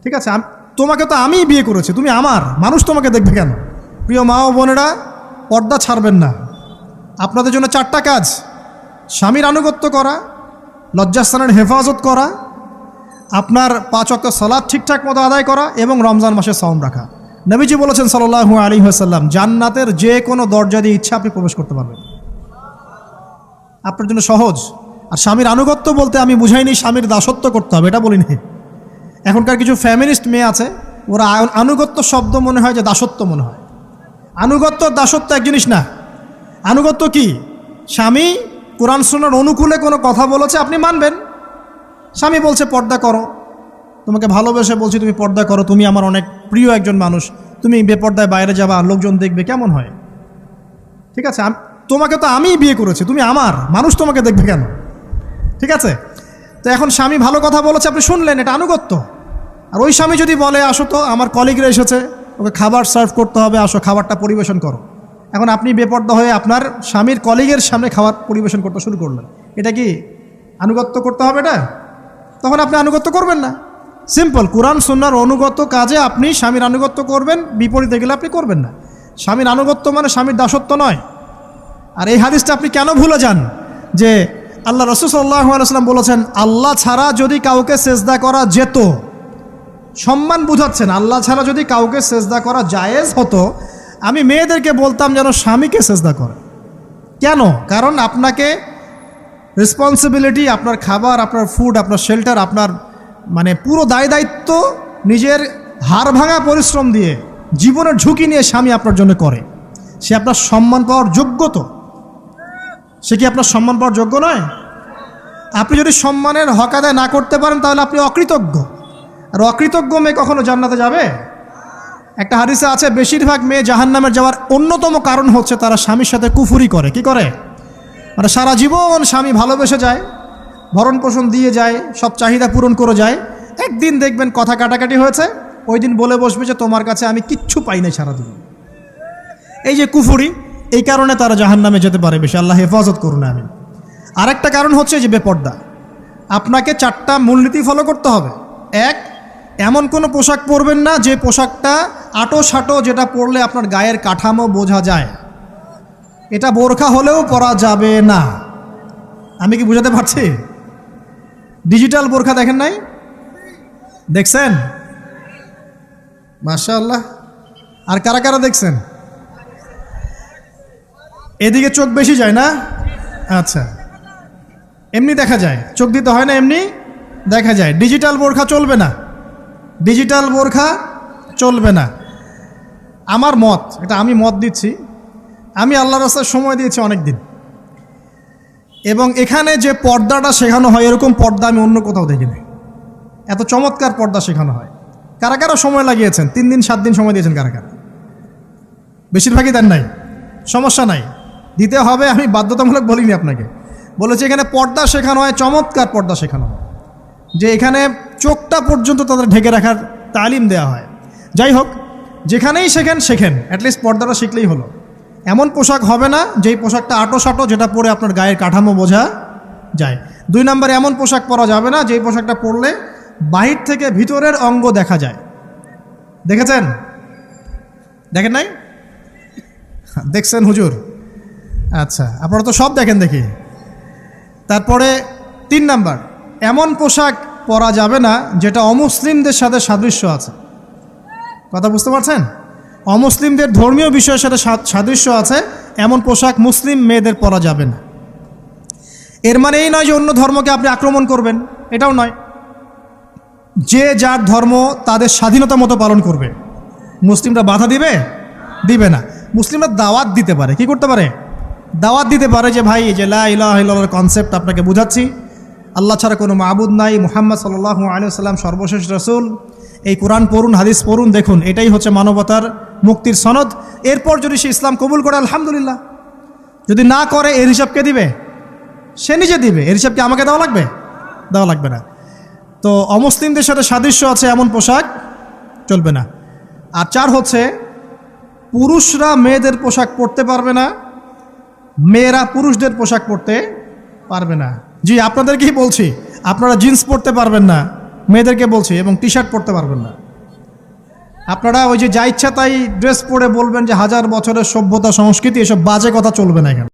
ঠিক আছে, তোমাকে তো আমিই বিয়ে করেছি, তুমি আমার, মানুষ তোমাকে দেখবে কেন? প্রিয় মা ও বোনেরা, পর্দা ছাড়বেন না। আপনাদের জন্য 4টা কাজ: স্বামীর আনুগত্য করা, লজ্জাস্থানের হেফাজত করা, আপনার 5 ওয়াক্ত সালাত ঠিকঠাক মতো আদায় করা এবং রমজান মাসে সাওম রাখা। নবীজি বলেছেন সাল্লাল্লাহু আলাইহি ওয়াসাল্লাম, জান্নাতের যে কোনো দরজা দিয়ে ইচ্ছা আপনি প্রবেশ করতে পারবেন। আপনার জন্য সহজ। আর স্বামীর আনুগত্য বলতে আমি বুঝাইনি স্বামীর দাসত্ব করতে হবে, এটা বলিনি। এখনকার কিছু ফ্যামিলিস্ট মেয়ে আছে, ওরা আনুগত্য শব্দ মনে হয় যে দাসত্ব মনে হয়। আনুগত্য দাসত্ব এক জিনিস না। আনুগত্য কি? স্বামী কোরআন সুন্নাহর অনুকূলে কোনো কথা বলেছে, আপনি মানবেন। স্বামী বলছে পর্দা করো, তোমাকে ভালোবেসে বলছি তুমি পর্দা করো, তুমি আমার অনেক প্রিয় একজন মানুষ, তুমি বেপর্দায় বাইরে যাবা, লোকজন দেখবে, কেমন হয়? ঠিক আছে, তোমাকে তো আমিই বিয়ে করেছি, তুমি আমার, মানুষ তোমাকে দেখবে কেন? ঠিক আছে, তো এখন স্বামী ভালো কথা বলেছে, আপনি শুনলেন, এটা আনুগত্য। আর ওই স্বামী যদি বলে আসো তো আমার কলিগরা এসেছে, ওকে খাবার সার্ভ করতে হবে, আসো খাবারটা পরিবেশন করো, এখন আপনি বেপর্দা হয়ে আপনার স্বামীর কলিগের সামনে খাবার পরিবেশন করতে শুরু করলেন, এটা কি আনুগত্য করতে হবে? এটা তখন আপনি আনুগত্য করবেন না। সিম্পল, কোরআন সুন্নাহর অনুগত কাজে আপনি স্বামীর আনুগত্য করবেন, বিপরীতে গেলে আপনি করবেন না। স্বামীর আনুগত্য মানে স্বামীর দাসত্ব নয়। আর এই হাদিসটা আপনি কেন ভুলে যান যে আল্লাহ রাসূল সাল্লাল্লাহু আলাইহি ওয়াসাল্লাম বলেছেন, আল্লাহ ছাড়া যদি কাউকে সেজদা করা যেত, সম্মান বুঝাচ্ছেন, আল্লাহ ছাড়া যদি কাউকে সেজদা করা জায়েজ হতো, আমি মেয়েদেরকে বলতাম যেন স্বামীকে সেজদা করে। কেন? কারণ আপনাকে রেসপন্সিবিলিটি, আপনার খাবার, আপনার ফুড, আপনার শেল্টার, আপনার মানে পুরো দায় দায়িত্ব নিজের হাড় ভাঙা পরিশ্রম দিয়ে, জীবনের ঝুঁকি নিয়ে স্বামী আপনার জন্য করে। সে আপনার সম্মান পাওয়ার যোগ্য তো? সে কি আপনার সম্মান পাওয়ার যোগ্য নয়? আপনি যদি সম্মানের হক আদায় না করতে পারেন তাহলে আপনি অকৃতজ্ঞ। আর অকৃতজ্ঞ মেয়ে কখনো জান্নাতে যাবে? একটা হাদিসে আছে, বেশিরভাগ মেয়ে জাহান্নামের যাওয়ার অন্যতম কারণ হচ্ছে তারা স্বামীর সাথে কুফরি করে। কি করে? মানে সারা জীবন স্বামী ভালোবেসে যায়, ভরণ পোষণ দিয়ে যায়, সব চাহিদা পূরণ করে যায়, একদিন দেখবেন কথা কাটাকাটি হয়েছে, ওই দিন বলে বসবে যে তোমার কাছে আমি কিচ্ছু পাই নাই সারা জীবন। এই যে কুফরি, এই কারণে তারা জাহান্নামে যেতে পারে বেশি। আল্লাহ হেফাজত করুন। আমি আরেকটা কারণ হচ্ছে যে বেপর্দা। আপনাকে 4টা মূলনীতি ফলো করতে হবে। 1, এমন কোনো পোশাক পরবেন না যে পোশাকটা আটো সাটো, যেটা পরলে আপনার গায়ের কাঠামো বোঝা যায়। এটা বোরখা হলেও পরা যাবে না। আমি কি বুঝাতে পারছি? ডিজিটাল বোরখা দেখেন নাই? দেখছেন? মাশাআল্লাহ। আর কারা কারা দেখছেন? এদিকে চোখ বেশি যায় না? আচ্ছা, এমনি দেখা যায়, চোখ দিতে হয় না, এমনি দেখা যায়। ডিজিটাল বোরখা চলবে না, ডিজিটাল বোরখা চলবে না। আমার মত, এটা আমি মত দিচ্ছি, আমি আল্লাহর রাস্তায় সময় দিয়েছি অনেক দিন, এবং এখানে যে পর্দাটা শেখানো হয় এরকম পর্দা আমি অন্য কোথাও দেখিনি। এত চমৎকার পর্দা শেখানো হয়। কারা কারা সময় লাগিয়েছেন? 3 দিন 7 দিন সময় দিয়েছেন কারা কারা? বেশিরভাগই দেন নাই। সমস্যা নাই, দিতে হবে, আমি বাধ্যতামূলক বলিনি আপনাকে, বলেছি এখানে পর্দা শেখানো হয়, চমৎকার পর্দা শেখানো হয়, যে এখানে চোখটা পর্যন্ত তাদের ঢেকে রাখার তালিম দেওয়া হয়। যাই হোক, যেখানেই শেখেন অ্যাটলিস্ট পর্দাটা শিখলেই হলো। এমন পোশাক হবে না যেই পোশাকটা আটো সাটো, যেটা পরে আপনার গায়ের কাঠামো বোঝা যায়। 2 নম্বরে এমন পোশাক পরা যাবে না যেই পোশাকটা পরলে বাহির থেকে ভিতরের অঙ্গ দেখা যায়। দেখেছেন? দেখেন নাই? দেখছেন হুজুর? আচ্ছা, আপনারা তো সব দেখেন দেখি। তারপরে 3 নাম্বার, এমন পোশাক পরা যাবে না যেটা অমুসলিমদের সাথে সাদৃশ্য আছে। কথা বুঝতে পারছেন? অমুসলিমদের ধর্মীয় বিষয়ের সাথে সাদৃশ্য আছে এমন পোশাক মুসলিম মেয়েদের পরা যাবে না। এর মানে এই নয় যে অন্য ধর্মকে আপনি আক্রমণ করবেন, এটাও নয়। যে যার ধর্ম তাদের স্বাধীনতা মতো পালন করবে। মুসলিমরা বাধা দিবে? দিবে না। মুসলিমরা দাওয়াত দিতে পারে। কি করতে পারে? দাওয়াত দিতে পারে যে ভাই, যে লা ইলাহা ইল্লাল্লাহর কনসেপ্ট আপনাকে বুঝাচ্ছি, আল্লাহ ছাড়া কোনো মাবুদ নাই, মুহাম্মদ সাল্লাল্লাহু আলাইহি ওয়াসাল্লাম সর্বশেষ রাসূল, এই কোরআন পড়ুন, হাদিস পড়ুন, দেখুন এটাই হচ্ছে মানবতার মুক্তির সনদ। এরপর যদি সে ইসলাম কবুল করে আলহামদুলিল্লাহ, যদি না করে এর হিসাব কে দিবে? সে নিজে দিবে। এর হিসাব কি আমাকে দেওয়া লাগবে? দেওয়া লাগবে না। তো অমুসলিমদের সাথে সাদৃশ্য আছে এমন পোশাক চলবে না। আর 4 হচ্ছে, পুরুষরা মেয়েদের পোশাক পরতে পারবে না, মেয়েরা পুরুষদের পোশাক পরতে পারবে না। জি, আপনাদেরকেই বলছি, আপনারা জিন্স পরতে পারবেন না, মেয়েদেরকে বলছি, এবং টি শার্ট পরতে পারবেন না। আপনারা ওই যে যা ইচ্ছা তাই ড্রেস পরে বলবেন যে 1000 বছরের সভ্যতা সংস্কৃতি, এসব বাজে কথা চলবে না এখানে।